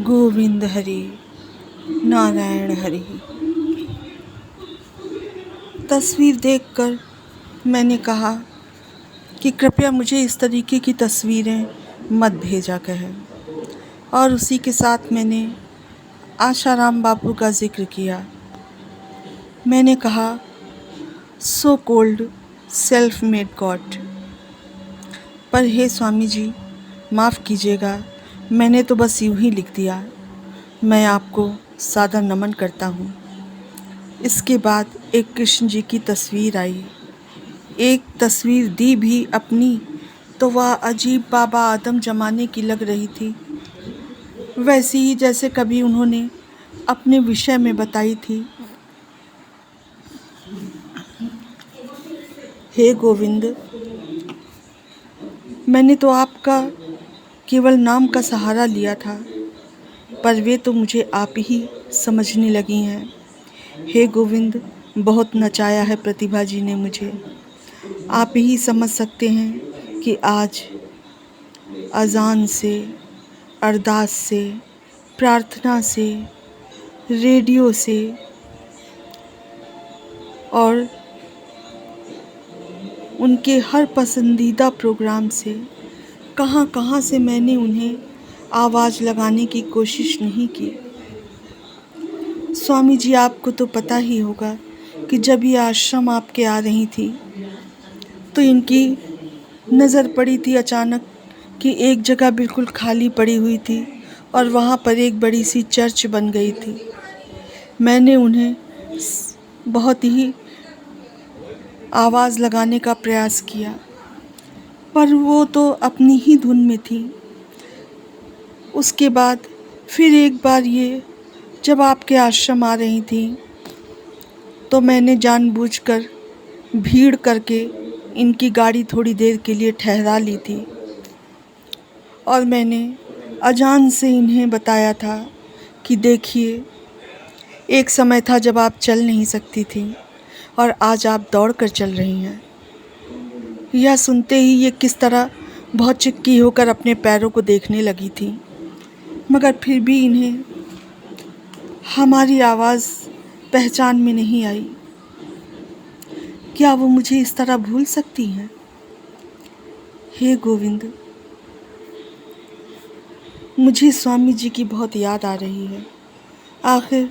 गोविंद हरि नारायण हरि। तस्वीर देखकर मैंने कहा कि कृपया मुझे इस तरीके की तस्वीरें मत भेजा करें, और उसी के साथ मैंने आशाराम बापू का जिक्र किया। मैंने कहा, so cold self made God. पर हे स्वामी जी, माफ़ कीजिएगा, मैंने तो बस यूं ही लिख दिया। मैं आपको सादर नमन करता हूँ। इसके बाद एक कृष्ण जी की तस्वीर आई। एक तस्वीर दी भी अपनी तो वह अजीब बाबा आदम जमाने की लग रही थी, वैसी ही जैसे कभी उन्होंने अपने विषय में बताई थी। हे गोविंद, मैंने तो आपका केवल नाम का सहारा लिया था, पर वे तो मुझे आप ही समझने लगी हैं। हे गोविंद, बहुत नचाया है प्रतिभा जी ने मुझे। आप ही समझ सकते हैं कि आज अजान से, अरदास से, प्रार्थना से, रेडियो से और उनके हर पसंदीदा प्रोग्राम से कहाँ कहाँ से मैंने उन्हें आवाज़ लगाने की कोशिश नहीं की। स्वामी जी, आपको तो पता ही होगा कि जब ये आश्रम आपके आ रही थी तो इनकी नज़र पड़ी थी अचानक कि एक जगह बिल्कुल खाली पड़ी हुई थी और वहाँ पर एक बड़ी सी चर्च बन गई थी। मैंने उन्हें बहुत ही आवाज़ लगाने का प्रयास किया, पर वो तो अपनी ही धुन में थी। उसके बाद फिर एक बार ये जब आपके आश्रम आ रही थी तो मैंने जानबूझकर भीड़ करके इनकी गाड़ी थोड़ी देर के लिए ठहरा ली थी, और मैंने अजान से इन्हें बताया था कि देखिए, एक समय था जब आप चल नहीं सकती थी और आज आप दौड़ कर चल रही हैं। यह सुनते ही ये किस तरह बहुत चिक्की होकर अपने पैरों को देखने लगी थी, मगर फिर भी इन्हें हमारी आवाज़ पहचान में नहीं आई। क्या वो मुझे इस तरह भूल सकती हैं? हे गोविंद, मुझे स्वामी जी की बहुत याद आ रही है। आखिर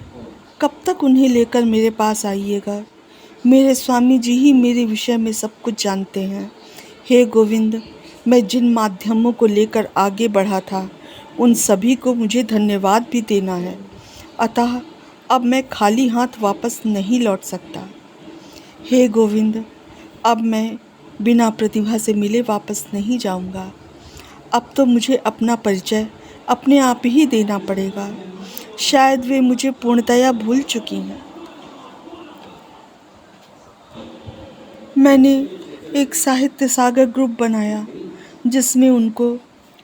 कब तक उन्हें लेकर मेरे पास आइएगा? मेरे स्वामी जी ही मेरे विषय में सब कुछ जानते हैं। हे गोविंद, मैं जिन माध्यमों को लेकर आगे बढ़ा था उन सभी को मुझे धन्यवाद भी देना है, अतः अब मैं खाली हाथ वापस नहीं लौट सकता। हे गोविंद, अब मैं बिना प्रतिभा से मिले वापस नहीं जाऊंगा। अब तो मुझे अपना परिचय अपने आप ही देना पड़ेगा। शायद वे मुझे पूर्णतया भूल चुकी हैं। मैंने एक साहित्य सागर ग्रुप बनाया जिसमें उनको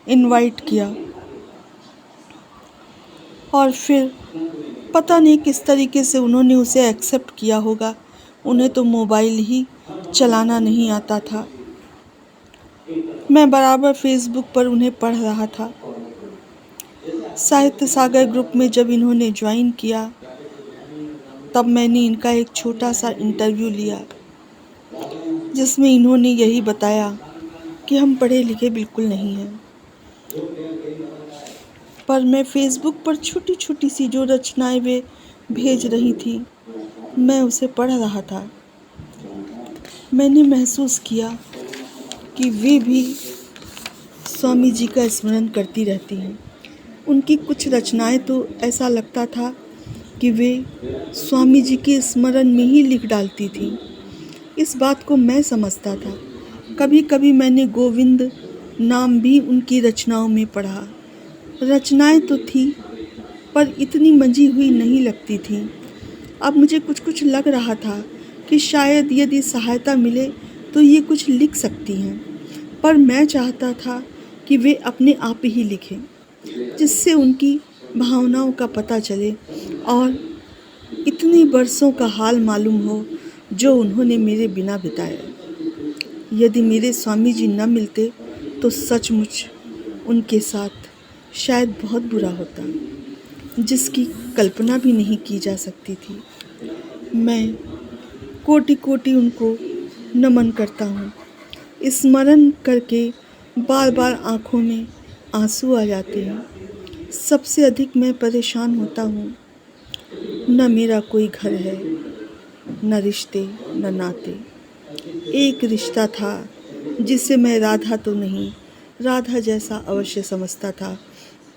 इनवाइट किया, और फिर पता नहीं किस तरीके से उन्होंने उसे एक्सेप्ट किया होगा। उन्हें तो मोबाइल ही चलाना नहीं आता था। मैं बराबर फेसबुक पर उन्हें पढ़ रहा था। साहित्य सागर ग्रुप में जब इन्होंने ज्वाइन किया तब मैंने इनका एक छोटा सा इंटरव्यू लिया, जिसमें इन्होंने यही बताया कि हम पढ़े लिखे बिल्कुल नहीं हैं, पर मैं फेसबुक पर छोटी छोटी सी जो रचनाएं वे भेज रही थी मैं उसे पढ़ रहा था। मैंने महसूस किया कि वे भी स्वामी जी का स्मरण करती रहती हैं। उनकी कुछ रचनाएं तो ऐसा लगता था कि वे स्वामी जी के स्मरण में ही लिख डालती थी। इस बात को मैं समझता था। कभी कभी मैंने गोविंद नाम भी उनकी रचनाओं में पढ़ा। रचनाएं तो थी, पर इतनी मंजी हुई नहीं लगती थी। अब मुझे कुछ कुछ लग रहा था कि शायद यदि सहायता मिले तो ये कुछ लिख सकती हैं, पर मैं चाहता था कि वे अपने आप ही लिखें, जिससे उनकी भावनाओं का पता चले और इतने बरसों का हाल मालूम हो जो उन्होंने मेरे बिना बिताया। यदि मेरे स्वामी जी न मिलते तो सचमुच उनके साथ शायद बहुत बुरा होता। जिसकी कल्पना भी नहीं की जा सकती थी। मैं कोटि कोटि उनको नमन करता हूँ। स्मरण करके बार बार आँखों में आंसू आ जाते हैं। सबसे अधिक मैं परेशान होता हूँ। न मेरा कोई घर है, न रिश्ते, न नाते। एक रिश्ता था जिसे मैं राधा तो नहीं, राधा जैसा अवश्य समझता था,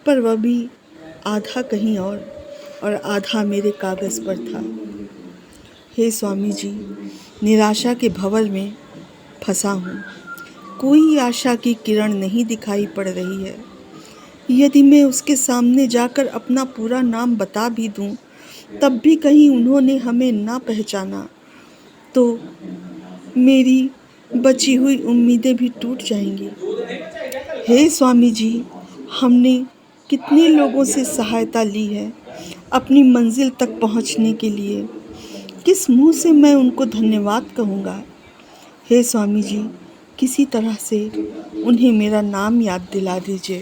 पर वह भी आधा कहीं और आधा मेरे कागज़ पर था। हे स्वामी जी, निराशा के भंवर में फंसा हूँ। कोई आशा की किरण नहीं दिखाई पड़ रही है। यदि मैं उसके सामने जाकर अपना पूरा नाम बता भी दूँ, तब भी कहीं उन्होंने हमें ना पहचाना तो मेरी बची हुई उम्मीदें भी टूट जाएंगी। हे स्वामी जी, हमने कितने लोगों से सहायता ली है अपनी मंजिल तक पहुंचने के लिए। किस मुंह से मैं उनको धन्यवाद कहूँगा। हे स्वामी जी, किसी तरह से उन्हें मेरा नाम याद दिला दीजिए।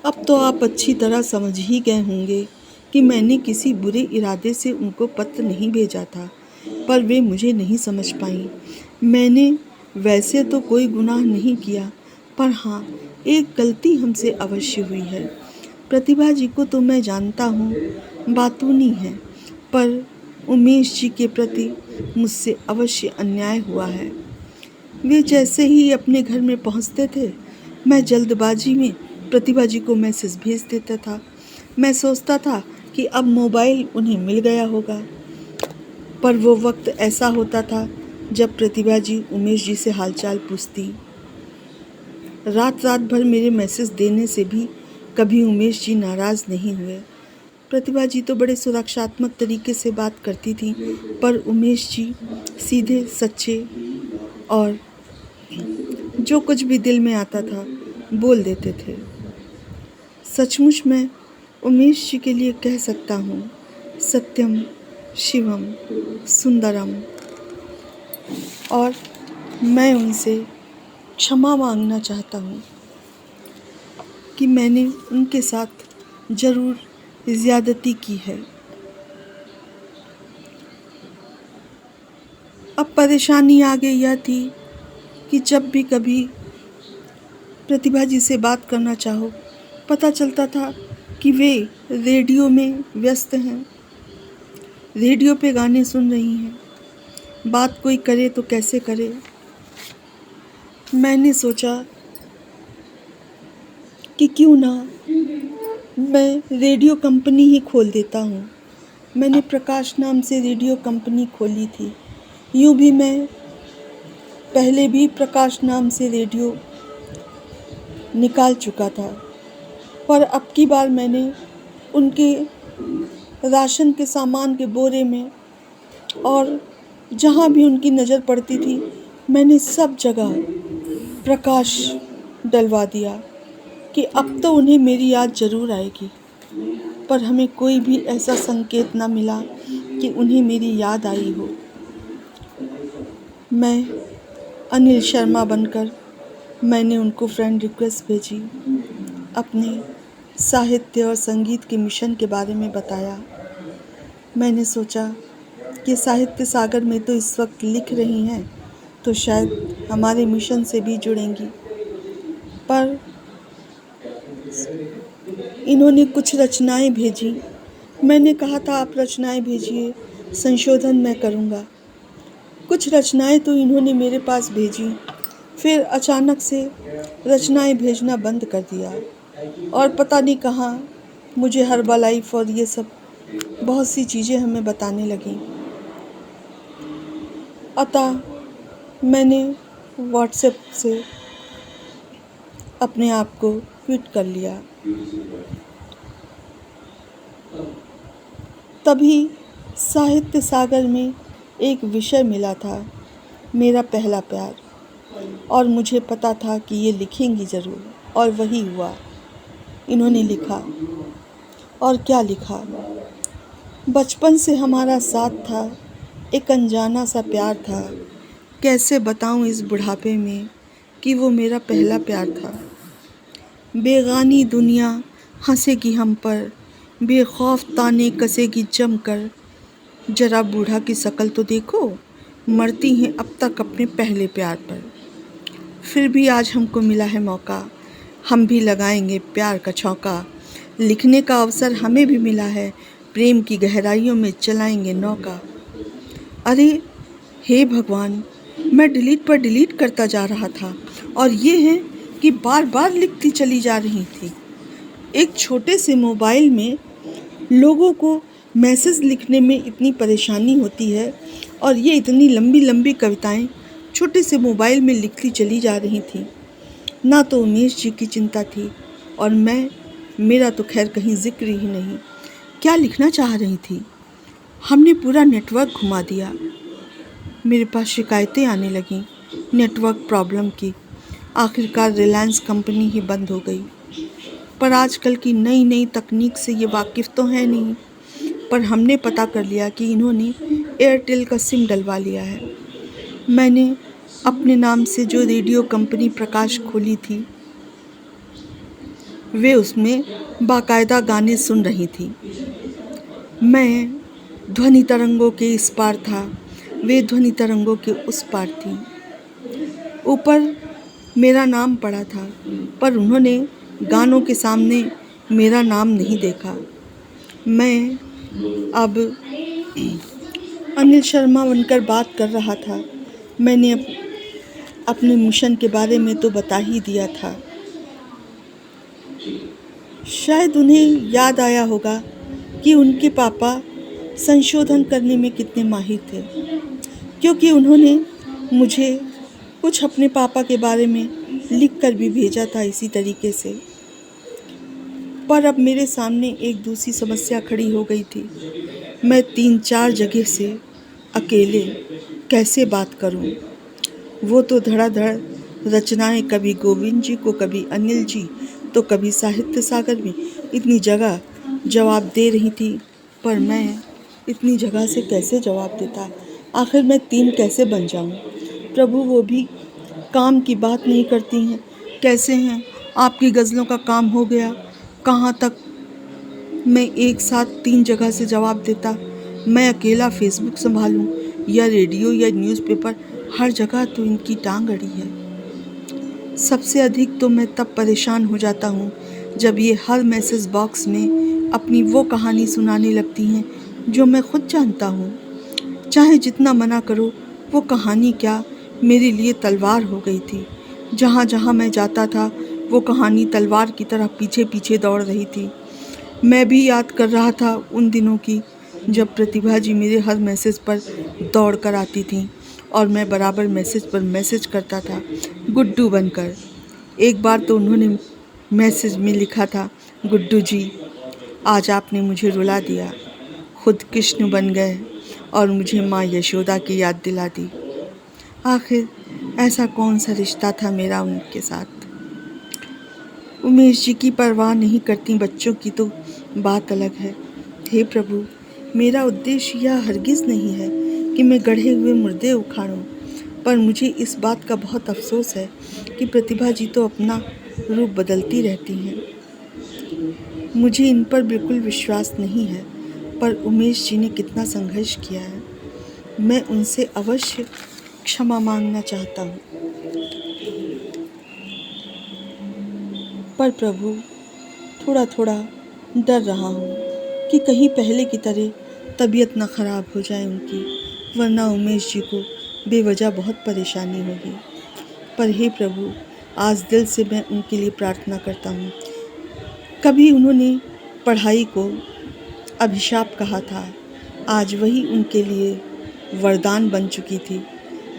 अब तो आप अच्छी तरह समझ ही गए होंगे कि मैंने किसी बुरे इरादे से उनको पत्र नहीं भेजा था, पर वे मुझे नहीं समझ पाईं। मैंने वैसे तो कोई गुनाह नहीं किया, पर हाँ, एक गलती हमसे अवश्य हुई है। प्रतिभा जी को तो मैं जानता हूँ, बातूनी है, पर उमेश जी के प्रति मुझसे अवश्य अन्याय हुआ है। वे जैसे ही अपने घर में पहुँचते थे, मैं जल्दबाजी में प्रतिभा जी को मैसेज भेज देता था। मैं सोचता था कि अब मोबाइल उन्हें मिल गया होगा, पर वो वक्त ऐसा होता था जब प्रतिभा जी उमेश जी से हालचाल पूछती। रात रात भर मेरे मैसेज देने से भी कभी उमेश जी नाराज़ नहीं हुए। प्रतिभा जी तो बड़े सुरक्षात्मक तरीके से बात करती थी, पर उमेश जी सीधे सच्चे और जो कुछ भी दिल में आता था बोल देते थे। सचमुच मैं उमेश जी के लिए कह सकता हूँ, सत्यम शिवम सुंदरम। और मैं उनसे क्षमा मांगना चाहता हूँ कि मैंने उनके साथ ज़रूर ज़्यादती की है। अब परेशानी आगे यह थी कि जब भी कभी प्रतिभा जी से बात करना चाहो, पता चलता था कि वे रेडियो में व्यस्त हैं, रेडियो पे गाने सुन रही हैं। बात कोई करे तो कैसे करे। मैंने सोचा कि क्यों ना मैं रेडियो कंपनी ही खोल देता हूँ। मैंने प्रकाश नाम से रेडियो कंपनी खोली थी। यूँ भी मैं पहले भी प्रकाश नाम से रेडियो निकाल चुका था, पर अब की बार मैंने उनके राशन के सामान के बोरे में और जहाँ भी उनकी नज़र पड़ती थी, मैंने सब जगह प्रकाश डलवा दिया कि अब तो उन्हें मेरी याद ज़रूर आएगी। पर हमें कोई भी ऐसा संकेत न मिला कि उन्हें मेरी याद आई हो। मैं अनिल शर्मा बनकर मैंने उनको फ्रेंड रिक्वेस्ट भेजी, अपने साहित्य और संगीत के मिशन के बारे में बताया। मैंने सोचा कि साहित्य सागर में तो इस वक्त लिख रही हैं, तो शायद हमारे मिशन से भी जुड़ेंगी। पर इन्होंने कुछ रचनाएं भेजी। मैंने कहा था आप रचनाएं भेजिए, संशोधन मैं करूँगा। कुछ रचनाएं तो इन्होंने मेरे पास भेजी, फिर अचानक से रचनाएं भेजना बंद कर दिया और पता नहीं कहाँ मुझे हर्बलाइफ और ये सब बहुत सी चीज़ें हमें बताने लगी। अतः मैंने व्हाट्सएप से अपने आप को ट्वीट कर लिया। तभी साहित्य सागर में एक विषय मिला था, मेरा पहला प्यार, और मुझे पता था कि ये लिखेंगी ज़रूर, और वही हुआ। इन्होंने लिखा, और क्या लिखा। बचपन से हमारा साथ था, एक अनजाना सा प्यार था। कैसे बताऊं इस बुढ़ापे में कि वो मेरा पहला प्यार था। बेगानी दुनिया हंसेगी हम पर, बेखौफ ताने कसेगी जमकर। जरा बूढ़ा की शक्ल तो देखो, मरती हैं अब तक अपने पहले प्यार पर। फिर भी आज हमको मिला है मौका, हम भी लगाएंगे प्यार का छौका। लिखने का अवसर हमें भी मिला है, प्रेम की गहराइयों में चलाएंगे नौका। अरे हे भगवान, मैं डिलीट पर डिलीट करता जा रहा था और ये है कि बार बार लिखती चली जा रही थी। एक छोटे से मोबाइल में लोगों को मैसेज लिखने में इतनी परेशानी होती है और ये इतनी लंबी लंबी कविताएं छोटे से मोबाइल में लिखती चली जा रही थी। ना तो उमेश जी की चिंता थी और मेरा तो खैर कहीं जिक्र ही नहीं। क्या लिखना चाह रही थी? हमने पूरा नेटवर्क घुमा दिया। मेरे पास शिकायतें आने लगीं नेटवर्क प्रॉब्लम की। आखिरकार रिलायंस कंपनी ही बंद हो गई। पर आजकल की नई नई तकनीक से ये वाकिफ़ तो है नहीं, पर हमने पता कर लिया कि इन्होंने एयरटेल का सिम डलवा लिया है। मैंने अपने नाम से जो रेडियो कंपनी प्रकाश खोली थी, वे उसमें बाकायदा गाने सुन रही थी। मैं ध्वनि तरंगों के इस पार था, वे ध्वनि तरंगों के उस पार थी। ऊपर मेरा नाम पड़ा था, पर उन्होंने गानों के सामने मेरा नाम नहीं देखा। मैं अब अनिल शर्मा बनकर बात कर रहा था। मैंने अपने मिशन के बारे में तो बता ही दिया था। शायद उन्हें याद आया होगा कि उनके पापा संशोधन करने में कितने माहिर थे, क्योंकि उन्होंने मुझे कुछ अपने पापा के बारे में लिख कर भी भेजा था इसी तरीके से। पर अब मेरे सामने एक दूसरी समस्या खड़ी हो गई थी। मैं 3-4 जगह से अकेले कैसे बात करूं? वो तो धड़ाधड़ रचनाएं कभी गोविंद जी को, कभी अनिल जी, तो कभी साहित्य सागर में इतनी जगह जवाब दे रही थी। पर मैं इतनी जगह से कैसे जवाब देता? आखिर मैं 3 कैसे बन जाऊं? प्रभु, वो भी काम की बात नहीं करती हैं। कैसे हैं? आपकी गज़लों का काम हो गया? कहाँ तक मैं एक साथ 3 जगह से जवाब देता? मैं अकेला फेसबुक संभालूं या रेडियो या न्यूज़पेपर? हर जगह तो इनकी टांग अड़ी है। सबसे अधिक तो मैं तब परेशान हो जाता हूँ जब ये हर मैसेज बॉक्स में अपनी वो कहानी सुनाने लगती हैं जो मैं खुद जानता हूँ। चाहे जितना मना करो, वो कहानी क्या मेरे लिए तलवार हो गई थी। जहाँ जहाँ मैं जाता था वो कहानी तलवार की तरह पीछे पीछे दौड़ रही थी। मैं भी याद कर रहा था उन दिनों की जब प्रतिभा जी मेरे हर मैसेज पर दौड़ कर आती थीं और मैं बराबर मैसेज पर मैसेज करता था गुड्डू बनकर। एक बार तो उन्होंने मैसेज में लिखा था, गुड्डू जी, आज आपने मुझे रुला दिया। खुद कृष्ण बन गए और मुझे माँ यशोदा की याद दिला दी। आखिर ऐसा कौन सा रिश्ता था मेरा उनके साथ? उमेश जी की परवाह नहीं करती बच्चों की तो बात अलग है। हे प्रभु, मेरा उद्देश्य यह हरगिज़ नहीं है कि मैं गढ़े हुए मुर्दे उखाड़ूं, पर मुझे इस बात का बहुत अफसोस है कि प्रतिभा जी तो अपना रूप बदलती रहती हैं। मुझे इन पर बिल्कुल विश्वास नहीं है, पर उमेश जी ने कितना संघर्ष किया है। मैं उनसे अवश्य क्षमा मांगना चाहता हूँ, पर प्रभु, थोड़ा थोड़ा डर रहा हूँ कि कहीं पहले की तरह तबीयत न खराब हो जाए उनकी, वरना उमेश जी को बेवजह बहुत परेशानी होगी। पर हे प्रभु, आज दिल से मैं उनके लिए प्रार्थना करता हूँ। कभी उन्होंने पढ़ाई को अभिशाप कहा था, आज वही उनके लिए वरदान बन चुकी थी।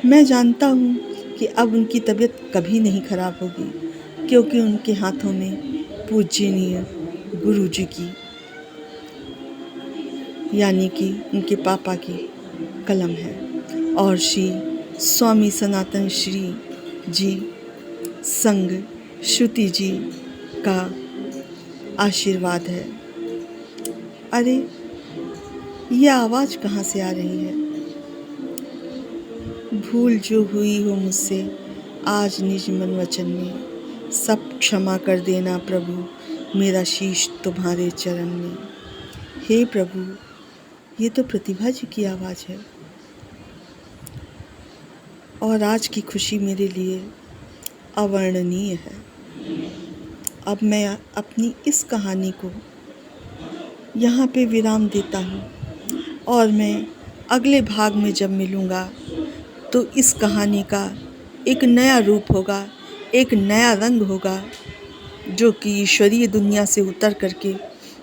मैं जानता हूँ कि अब उनकी तबीयत कभी नहीं खराब होगी, क्योंकि उनके हाथों में पूजनीय गुरु जी की, यानी कि उनके पापा की कलम है और श्री स्वामी सनातन श्री जी संग श्रुति जी का आशीर्वाद है। अरे, ये आवाज़ कहाँ से आ रही है? भूल जो हुई हो मुझसे आज निज मन वचन में, सब क्षमा कर देना प्रभु, मेरा शीश तुम्हारे चरण में। हे प्रभु, ये तो प्रतिभा जी की आवाज़ है। और आज की खुशी मेरे लिए अवर्णनीय है। अब मैं अपनी इस कहानी को यहाँ पे विराम देता हूँ और मैं अगले भाग में जब मिलूँगा तो इस कहानी का एक नया रूप होगा, एक नया रंग होगा, जो कि ईश्वरीय दुनिया से उतर करके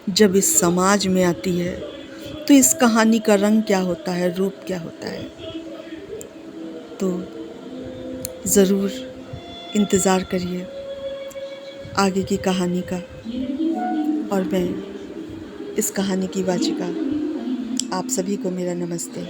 जब इस समाज में आती है तो इस कहानी का रंग क्या होता है, रूप क्या होता है। तो ज़रूर इंतज़ार करिए आगे की कहानी का। और मैं इस कहानी की वाचिका आप सभी को मेरा नमस्ते।